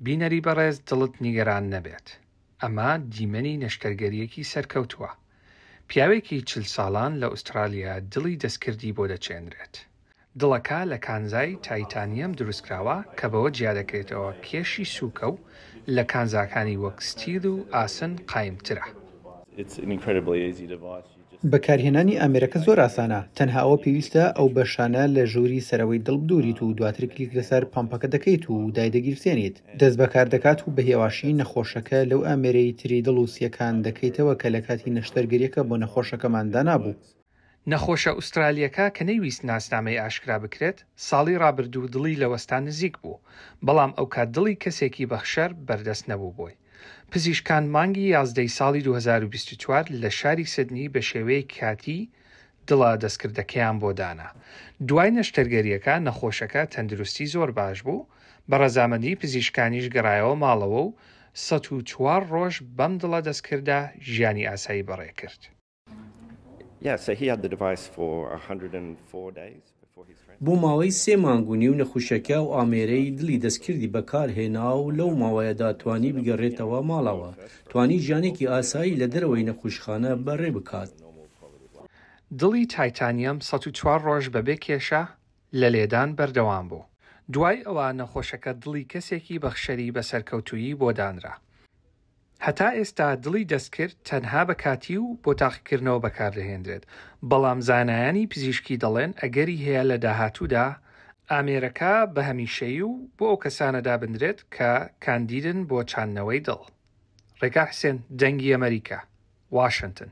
بینەری بەڕێز دڵت نیگەران نەبێت. ئەمە دیمەنی نەشتەرگەریەکی سەرکەوتووە. پیاوێکی 40 ساڵان لە ئوسترالیا دڵی دەستکردی بۆ دەچێنرێت. دڵەکە لە کانزای تایتانیەم دروستکراوە کە بەوە جیا دەکرێتەوە کێشی سووکە و لە کانزاکانی وەک ستیل و ئاسن قایمترە. بەکارهێنانی ئامێرەکە زۆر ئاسانە، تەنها ئەوە پێویستە ئەو بەشانە لە ژووری سەرەوەی دڵ بدوریت و دواتر کلیک لەسەر پەمپەکە دەکەیت و دایدەگیرسێنیت. دەست بەکار دەکات و بە هێواشی نەخۆشەکە لەو ئامێرەی تری دڵ و سیەکان دەکەیتەوە کە لە کاتی نەشتەرگەریەکە بۆ نەخۆشەکەماندا نابوو. نەخۆشە ئوسترالیەکە کە نەیویست ناسنامەی ئاشکرا بکرێت، ساڵی ڕابردوو دڵی لە وەستان نزیک بوو، بەڵام ئەو کات دڵی کەسێکی بەخشەر بەردەست نەبوو بۆی. پزیشکان مانگی 11 ساڵی 2024 لە شاری سیدنی بە شێوەیە کاتی دڵە دەستکردەکەیان بۆ دانا. دوای نەشتەرگەریەکە نەخۆشەکە تەندروستی زۆر باش بوو، بە ڕەزامەندی پزیشکانیش گەڕایەوە ماڵەوە و 104 ڕۆژ بەم دڵە دەستکردا ژیانی ئاسایی بەڕێ کرد. بۆ ماوەی 3 مانگ و نیو نەخۆشەکە و ئامێرەی دڵی دەستکردی بەکارهێنا و لەو ماوەیەدا توانی بگەڕێتەوە ماڵەوە، توانی ژیانێکی ئاسایی لە دەرەوەی نەخۆشخانە بەڕێ بکات. دڵی تایتانیەم 104 ڕۆژ بەبێ کێشە لە لێدان بەردەوام بوو. دوای ئەوە نەخۆشەکە دڵی کەسێکی بەخشەری بە سەرکەوتویی بۆ دانرا. هەتا ئێستا دڵی دەستکرد تەنها بە کاتی و بۆ تاقیکردنەوە بەکاردەهێنرێت، بەڵام زانایانی پزیشکی دەڵێن ئەگەری هەیە لە داهاتوودا ئامێرەکە بە هەمیشەیی و بۆ ئەو کەسانەدا بنرێت کە کاندیدن بۆ چاندنەوەی دڵ. ڕێگا حسێن، دەنگی ئەمریکا، واشنگتن.